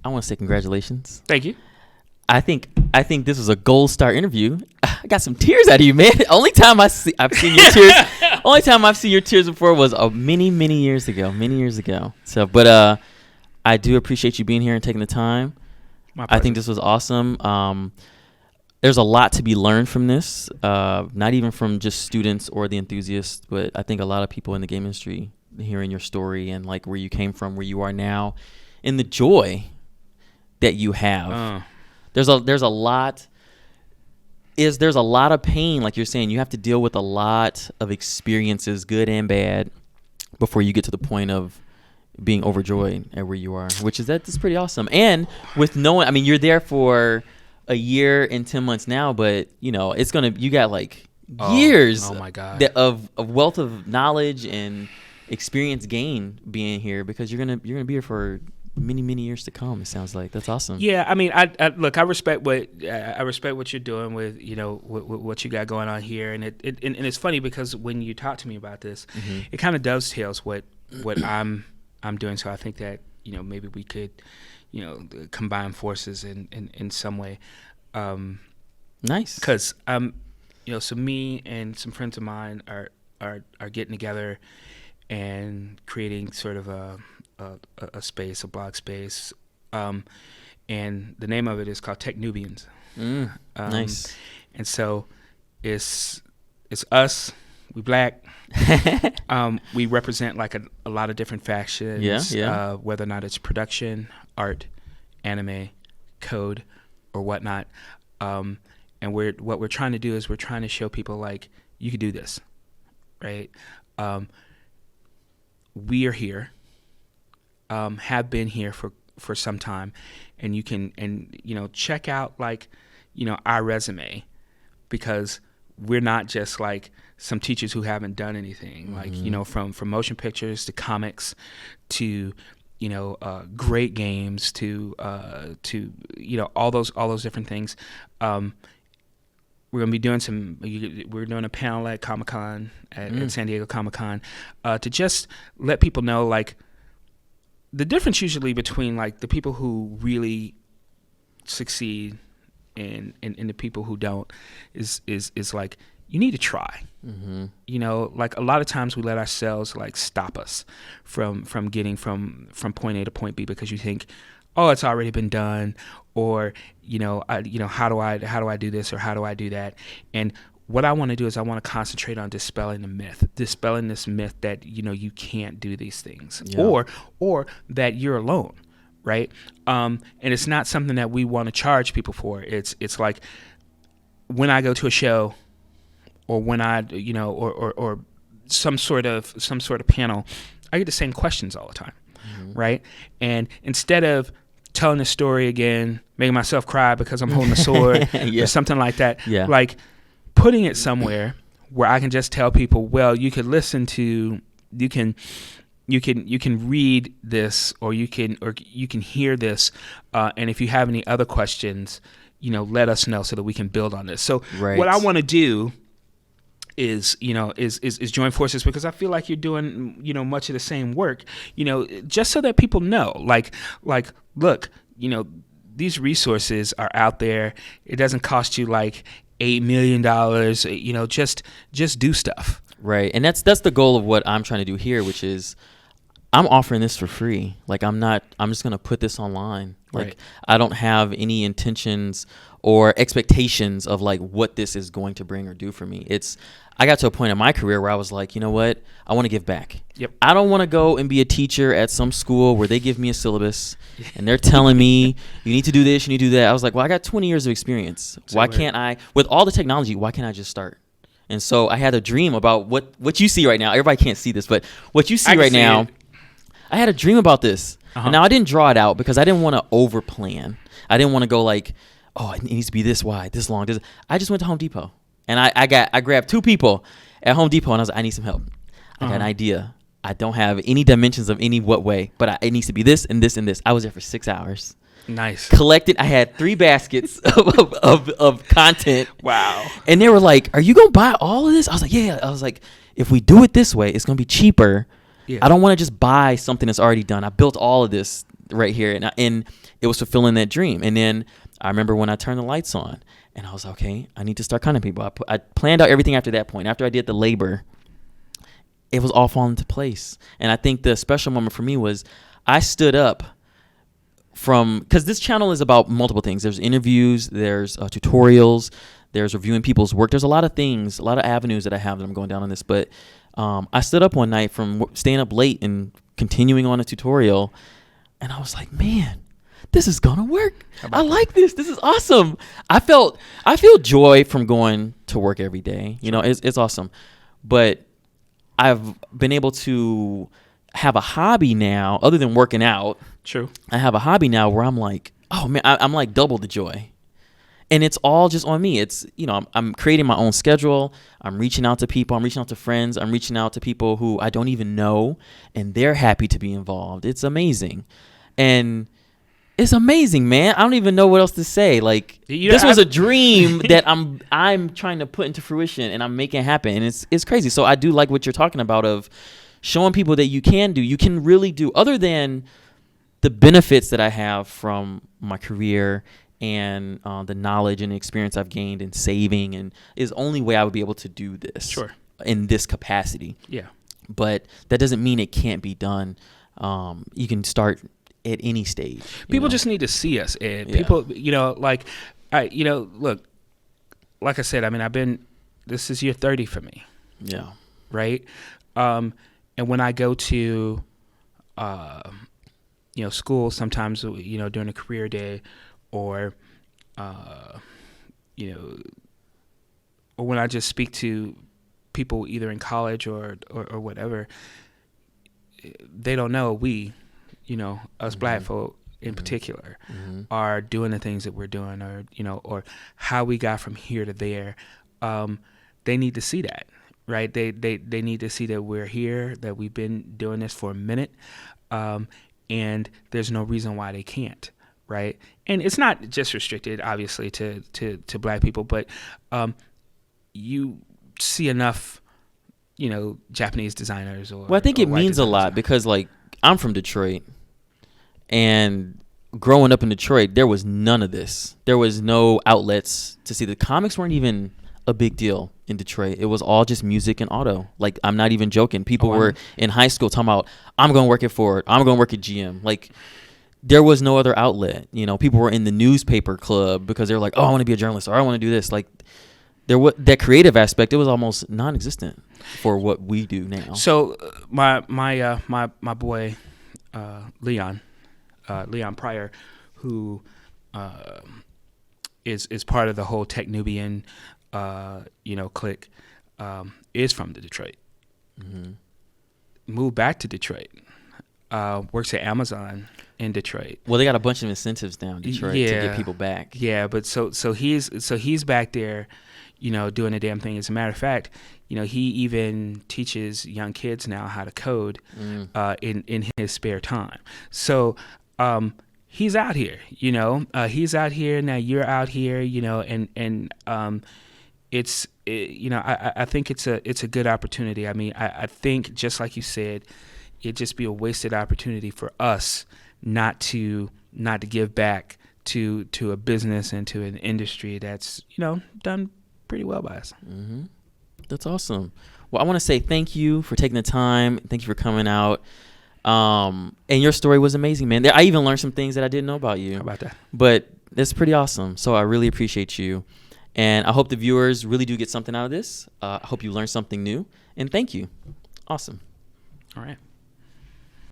I want to say congratulations. Thank you. I think this was a Goldstar interview. I got some tears out of you, man. Only time I've seen your tears. Only time I've seen your tears before was many years ago. So, but I do appreciate you being here and taking the time. I think this was awesome. There's a lot to be learned from this, not even from just students or the enthusiasts, but I think a lot of people in the game industry hearing your story and like where you came from, where you are now, and the joy that you have. There's a lot of pain, like you're saying. You have to deal with a lot of experiences, good and bad, before you get to the point of being overjoyed at where you are, that's pretty awesome. And with knowing, I mean, you're there for a year and 10 months now, but you got like years oh my God. of wealth of knowledge and experience gained being here, because you're gonna be here for many years to come. It sounds like that's awesome. Yeah, I mean, I look, I respect what you're doing with what you got going on here, and it's funny because when you talk to me about this, it kind of dovetails what I'm doing. So I think that maybe we could combine forces in some way. Nice. Because so me and some friends of mine are getting together and creating sort of a space, a blog space, and the name of it is called Tech Nubians. Nice. And so it's us. We Black. We represent like a lot of different factions. Yeah. Whether or not it's production, art, anime, code, or whatnot. And what we're trying to do is we're trying to show people like you can do this, right? We are here. Have been here for some time, and you can check out our resume, because we're not just like some teachers who haven't done anything, from motion pictures to comics to great games to all those different things. We're gonna be doing we're doing a panel at Comic-Con at San Diego Comic-Con to just let people know like the difference usually between like the people who really succeed and the people who don't is like you need to try. Like a lot of times we let ourselves like stop us from getting from point A to point B because you think, oh, it's already been done, or how do I do this, or how do I do that? And what I want to do is I want to concentrate on dispelling this myth that you can't do these things, or that you're alone, right? And it's not something that we want to charge people for. It's like when I go to a show, or when I or some sort of panel, I get the same questions all the time, right? And instead of telling the story again, making myself cry because I'm holding a sword or something like that, like putting it somewhere where I can just tell people, well, you can listen to, you can read this, or you can hear this, and if you have any other questions, let us know so that we can build on this. So what I want to do is join forces, because I feel like you're doing much of the same work, just so that people know, like look, these resources are out there. It doesn't cost you like $8 million, just do stuff. Right. And that's the goal of what I'm trying to do here, which is I'm offering this for free. Like I'm just going to put this online. Like I don't have any intentions or expectations of like what this is going to bring or do for me. I got to a point in my career where I was like, you know what? I want to give back. Yep. I don't want to go and be a teacher at some school where they give me a syllabus and they're telling me you need to do this, you need to do that. I was like, well, I got 20 years of experience. Why can't I, with all the technology, why can't I just start? And so I had a dream about what you see right now. Everybody can't see this, but what you see right now, I had a dream about this. And now I didn't draw it out because I didn't want to over plan. I didn't want to go like, oh, it needs to be this wide, this long. I just went to Home Depot. And I grabbed two people at Home Depot, and I was like, I need some help. I got an idea. I don't have any dimensions of any what way, but it needs to be this and this and this. I was there for 6 hours. Nice. Collected. I had 3 baskets of content. Wow. And they were like, are you going to buy all of this? I was like, yeah. I was like, if we do it this way, it's going to be cheaper. Yeah. I don't want to just buy something that's already done. I built all of this right here. And it was fulfilling that dream. And then I remember when I turned the lights on, and I was like, okay, I need to start contacting people. I planned out everything after that point. After I did the labor, it was all falling into place. And I think the special moment for me was I stood up because this channel is about multiple things. There's interviews, there's tutorials, there's reviewing people's work. There's a lot of things, a lot of avenues that I have that I'm going down on this. But I stood up one night from staying up late and continuing on a tutorial, and I was like, man, this is gonna work. I like this. This is awesome. I feel joy from going to work every day. You know, it's awesome. But I've been able to have a hobby now, other than working out. True. I have a hobby now where I'm like, oh man, I'm like double the joy. And it's all just on me. It's, you know, I'm creating my own schedule. I'm reaching out to people. I'm reaching out to friends. I'm reaching out to people who I don't even know, and they're happy to be involved. It's amazing. And it's amazing, man. I don't even know what else to say. Like, this was a dream that I'm trying to put into fruition, and I'm making it happen. And it's crazy. So I do like what you're talking about of showing people that you can really do, other than the benefits that I have from my career and the knowledge and experience I've gained in saving, and is the only way I would be able to do this in this capacity. Yeah. But that doesn't mean it can't be done. You can start at any stage. People just need to see us, Ed. People, look, like I said, I mean, this is year 30 for me. Yeah. Right. And when I go to, school sometimes, during a career day, or, or when I just speak to people either in college or whatever, they don't know us Black folk in particular are doing the things that we're doing, or how we got from here to there. They need to see that, right? They need to see that we're here, that we've been doing this for a minute, and there's no reason why they can't, right? And it's not just restricted, obviously, to Black people, but you see enough, Japanese designers or. Well, I think it means a lot because, like, I'm from Detroit, and growing up in Detroit, there was none of this. There was no outlets to see. The comics weren't even a big deal in Detroit. It was all just music and auto. Like, I'm not even joking. People were in high school talking about, I'm going to work at Ford. I'm going to work at GM. Like, there was no other outlet. People were in the newspaper club because they were like, oh, I want to be a journalist, or I want to do this. Like, there was that creative aspect. It was almost non-existent for what we do now. So my boy Leon Pryor, who is part of the whole Tech Nubian clique, is from Detroit. Moved back to Detroit. Works at Amazon in Detroit. Well, they got a bunch of incentives down in Detroit to get people back. Yeah, but so he's back there, doing the damn thing. As a matter of fact, he even teaches young kids now how to code in his spare time. So he's out here, he's out here now. You're out here, and I think it's a good opportunity. I mean, I think, just like you said, it'd just be a wasted opportunity for us not to give back to a business and to an industry that's done pretty well by us. That's awesome. Well, I want to say thank you for taking the time. Thank you for coming out. And your story was amazing, man. I even learned some things that I didn't know about you. How about that? But it's pretty awesome. So I really appreciate you. And I hope the viewers really do get something out of this. I hope you learned something new. And thank you. Awesome. All right.